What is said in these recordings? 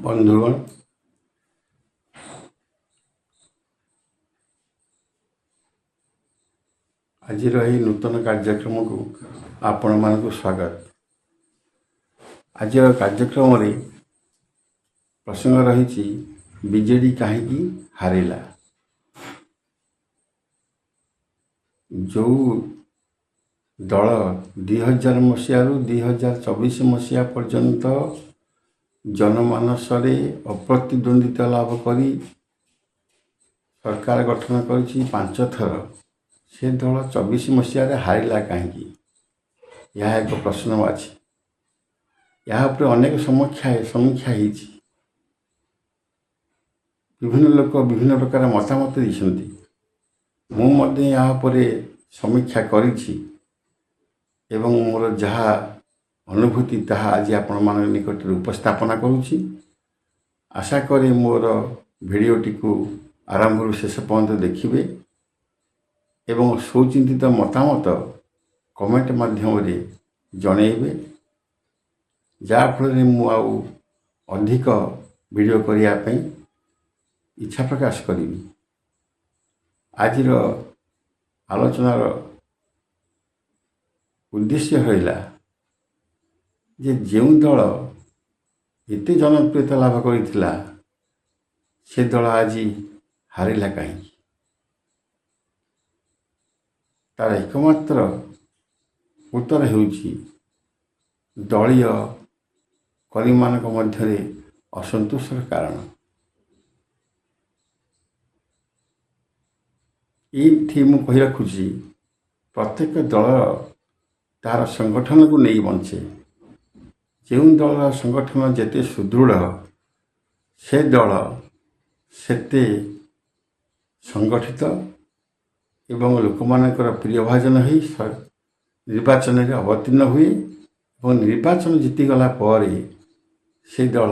ବନ୍ଧୁଗଣ, ଆଜିର ଏହି ନୂତନ କାର୍ଯ୍ୟକ୍ରମକୁ ଆପଣମାନଙ୍କୁ ସ୍ୱାଗତ। ଆଜିର କାର୍ଯ୍ୟକ୍ରମରେ ପ୍ରସଙ୍ଗ ରହିଛି ବିଜେଡି କାହିଁକି ହାରିଲା। ଯେଉଁ ଦଳ 2000 ମସିହାରୁ 2024 ମସିହା ପର୍ଯ୍ୟନ୍ତ ଜନମାନସରେ ଅପ୍ରତିଦ୍ୱନ୍ଦିତା ଲାଭ କରି ସରକାର ଗଠନ କରିଛି 5 ଥର, ସେ ଦଳ 24 ମସିହାରେ ହାରିଲା କାହିଁକି? ଏହା ଏକ ପ୍ରଶ୍ନବାଚୀ। ଏହା ଉପରେ ଅନେକ ସମୀକ୍ଷା ହେଇଛି। ବିଭିନ୍ନ ଲୋକ ବିଭିନ୍ନ ପ୍ରକାର ମତାମତ ଦେଇଛନ୍ତି। ମୁଁ ମଧ୍ୟ ଏହା ଉପରେ ସମୀକ୍ଷା କରିଛି ଏବଂ ମୋର ଯାହା ଅନୁଭୂତି ତାହା ଆଜି ଆପଣମାନଙ୍କ ନିକଟରେ ଉପସ୍ଥାପନା କରୁଛି। ଆଶା କରେ ମୋର ଭିଡ଼ିଓଟିକୁ ଆରମ୍ଭରୁ ଶେଷ ପର୍ଯ୍ୟନ୍ତ ଦେଖିବେ ଏବଂ ସୁଚିନ୍ତିତ ମତାମତ କମେଣ୍ଟ ମାଧ୍ୟମରେ ଜଣେଇବେ, ଯାହାଫଳରେ ମୁଁ ଆଉ ଅଧିକ ଭିଡ଼ିଓ କରିବା ପାଇଁ ଇଚ୍ଛା ପ୍ରକାଶ କରିବି। ଆଜିର ଆଲୋଚନାର ଉଦ୍ଦେଶ୍ୟ ରହିଲା ଯେ ଯେଉଁ ଦଳ ଏତେ ଜନପ୍ରିୟତା ଲାଭ କରିଥିଲା ସେ ଦଳ ଆଜି ହାରିଲା କାହିଁକି? ତାର ଏକମାତ୍ର ଉତ୍ତର ହେଉଛି ଦଳୀୟ କର୍ମୀମାନଙ୍କ ମଧ୍ୟରେ ଅସନ୍ତୋଷର କାରଣ। ଏଇଠି ମୁଁ କହି ରଖୁଛି, ପ୍ରତ୍ୟେକ ଦଳର ତାର ସଂଗଠନକୁ ନେଇ ବଞ୍ଚେ। ଯେଉଁ ଦଳର ସଂଗଠନ ଯେତେ ସୁଦୃଢ଼ ସେ ଦଳ ସେତେ ସଂଗଠିତ ଏବଂ ଲୋକମାନଙ୍କର ପ୍ରିୟଭାଜନ ହୋଇ ନିର୍ବାଚନରେ ଅବତୀର୍ଣ୍ଣ ହୁଏ ଏବଂ ନିର୍ବାଚନ ଜିତିଗଲା ପରେ ସେ ଦଳ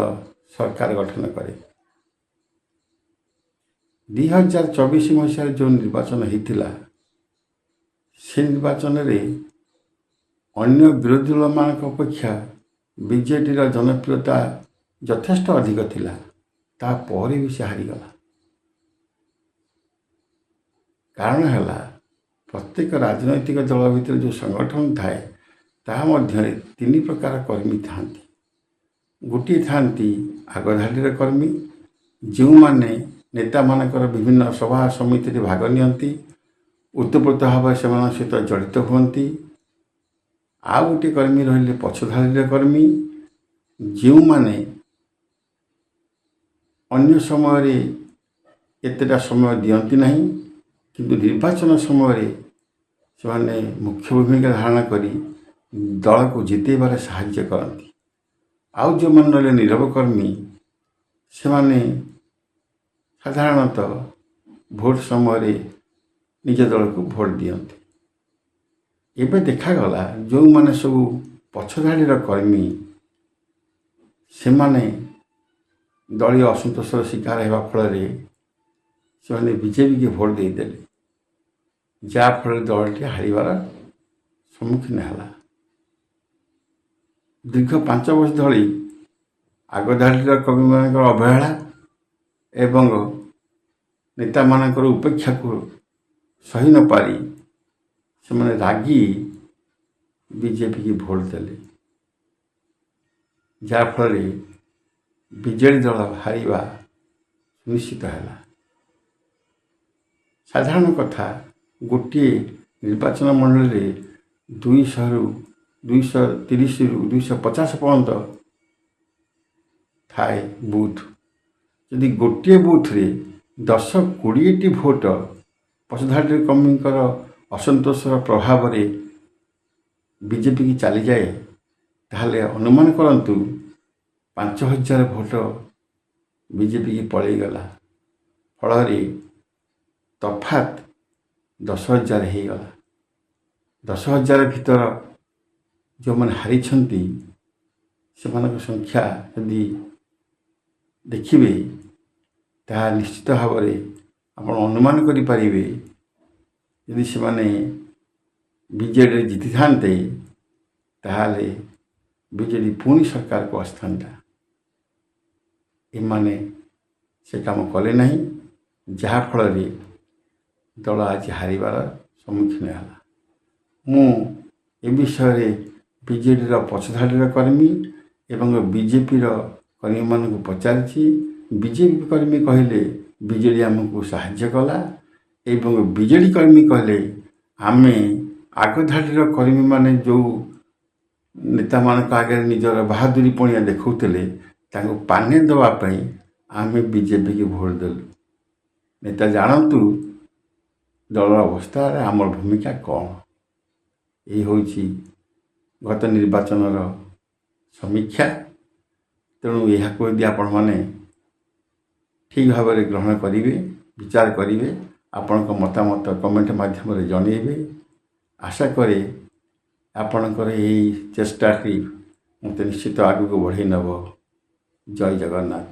ସରକାର ଗଠନ କରେ। 2024 ମସିହାରେ ଯେଉଁ ନିର୍ବାଚନ ହୋଇଥିଲା ସେ ନିର୍ବାଚନରେ ଅନ୍ୟ ବିରୋଧୀ ଦଳମାନଙ୍କ ଅପେକ୍ଷା ବିଜେଡ଼ିର ଜନପ୍ରିୟତା ଯଥେଷ୍ଟ ଅଧିକ ଥିଲା, ତାପରେ ବି ସେ ହାରିଗଲା। କାରଣ ହେଲା ପ୍ରତ୍ୟେକ ରାଜନୈତିକ ଦଳ ଭିତରେ ଯେଉଁ ସଂଗଠନ ଥାଏ ତାହା ମଧ୍ୟରେ 3 ପ୍ରକାର କର୍ମୀ ଥାନ୍ତି। ଗୋଟିଏ ଥାନ୍ତି ଆଗଧାଡ଼ିର କର୍ମୀ, ଯେଉଁମାନେ ନେତାମାନଙ୍କର ବିଭିନ୍ନ ସଭା ସମିତିରେ ଭାଗ ନିଅନ୍ତି, ଓତପ୍ରୋତ ଭାବରେ ସେମାନଙ୍କ ସହିତ ଜଡ଼ିତ ହୁଅନ୍ତି। ଆଉ ଗୋଟିଏ କର୍ମୀ ରହିଲେ ପଛଧାଡ଼ିର କର୍ମୀ, ଯେଉଁମାନେ ଅନ୍ୟ ସମୟରେ ଏତେଟା ସମୟ ଦିଅନ୍ତି ନାହିଁ, କିନ୍ତୁ ନିର୍ବାଚନ ସମୟରେ ସେମାନେ ମୁଖ୍ୟ ଭୂମିକା ଧାରଣ କରି ଦଳକୁ ଜିତେଇବାରେ ସାହାଯ୍ୟ କରନ୍ତି। ଆଉ ଯେଉଁମାନେ ରହିଲେ ନୀରବ କର୍ମୀ, ସେମାନେ ସାଧାରଣତଃ ଭୋଟ ସମୟରେ ନିଜ ଦଳକୁ ଭୋଟ ଦିଅନ୍ତି। ଏବେ ଦେଖାଗଲା ଯେଉଁମାନେ ସବୁ ପଛଧାଡ଼ିର କର୍ମୀ ସେମାନେ ଦଳୀୟ ଅସନ୍ତୋଷର ଶିକାର ହେବା ଫଳରେ ସେମାନେ ବିଜେପିକି ଭୋଟ ଦେଇଦେଲେ, ଯାହାଫଳରେ ଦଳଟି ହାରିବାର ସମ୍ମୁଖୀନ ହେଲା। ଦୀର୍ଘ 5 ବର୍ଷ ଧରି ଆଗଧାଡ଼ିର କର୍ମୀମାନଙ୍କର ଅବହେଳା ଏବଂ ନେତାମାନଙ୍କର ଉପେକ୍ଷାକୁ ସହି ନ ପାରି ସେମାନେ ରାଗି ବିଜେପିକି ଭୋଟ ଦେଲେ, ଯାହାଫଳରେ ବିଜେଡ଼ି ଦଳ ହାରିବା ସୁନିଶ୍ଚିତ ହେଲା। ସାଧାରଣ କଥା, ଗୋଟିଏ ନିର୍ବାଚନ ମଣ୍ଡଳୀରେ 200ରୁ 230ରୁ 250 ପର୍ଯ୍ୟନ୍ତ ଥାଏ ବୁଥ୍। ଯଦି ଗୋଟିଏ ବୁଥରେ 10-20ଟି ଭୋଟ ପଛଧାଡ଼ିର କର୍ମୀଙ୍କର ଅସନ୍ତୋଷର ପ୍ରଭାବରେ ବିଜେପିକି ଚାଲିଯାଏ, ତାହେଲେ ଅନୁମାନ କରନ୍ତୁ 5000 ଭୋଟ ବିଜେପିକି ପଳେଇଗଲା। ଫଳରେ ତଫାତ 10,000 ହେଇଗଲା। 10,000 ଭିତର ଯେଉଁମାନେ ହାରିଛନ୍ତି ସେମାନଙ୍କ ସଂଖ୍ୟା ଯଦି ଦେଖିବେ ତାହା ନିଶ୍ଚିତ ଭାବରେ ଆପଣ ଅନୁମାନ କରିପାରିବେ, ଯଦି ସେମାନେ ବିଜେଡ଼ିରେ ଜିତିଥାନ୍ତେ ତାହେଲେ ବିଜେଡ଼ି ପୁଣି ସରକାରକୁ ଆସିଥାନ୍ତା। ଏମାନେ ସେ କାମ କଲେ ନାହିଁ, ଯାହାଫଳରେ ଦଳ ଆଜି ହାରିବାର ସମ୍ମୁଖୀନ ହେଲା। ମୁଁ ଏ ବିଷୟରେ ବିଜେଡ଼ିର ପଛଧାଡ଼ିର କର୍ମୀ ଏବଂ ବିଜେପିର କର୍ମୀମାନଙ୍କୁ ପଚାରିଛି। ବିଜେପି କର୍ମୀ କହିଲେ ବିଜେଡ଼ି ଆମକୁ ସାହାଯ୍ୟ କଲା ଏବଂ ବିଜେଡ଼ି କର୍ମୀ କହିଲେ ଆମେ ଆଗଧାଡ଼ିର କର୍ମୀମାନେ ଯେଉଁ ନେତାମାନଙ୍କ ଆଗରେ ନିଜର ବାହାଦୁରୀ ପଣିଆ ଦେଖାଉଥିଲେ ତାଙ୍କୁ ପାନେ ଦେବା ପାଇଁ ଆମେ ବିଜେପିକି ଭୋଟ ଦେଲୁ। ନେତା ଜାଣନ୍ତୁ ଦଳର ଅବସ୍ଥାରେ ଆମର ଭୂମିକା କ'ଣ। ଏହି ହେଉଛି ଗତ ନିର୍ବାଚନର ସମୀକ୍ଷା। ତେଣୁ ଏହାକୁ ଯଦି ଆପଣମାନେ ଠିକ୍ ଭାବରେ ଗ୍ରହଣ କରିବେ, ବିଚାର କରିବେ, ଆପଣଙ୍କ ମତାମତ କମେଣ୍ଟ ମାଧ୍ୟମରେ ଜଣାଇବେ। ଆଶା କରେ ଆପଣଙ୍କର ଏହି ଚେଷ୍ଟାଟି ମୋତେ ନିଶ୍ଚିତ ଆଗକୁ ବଢ଼େଇ ନେବ। ଜୟ ଜଗନ୍ନାଥ।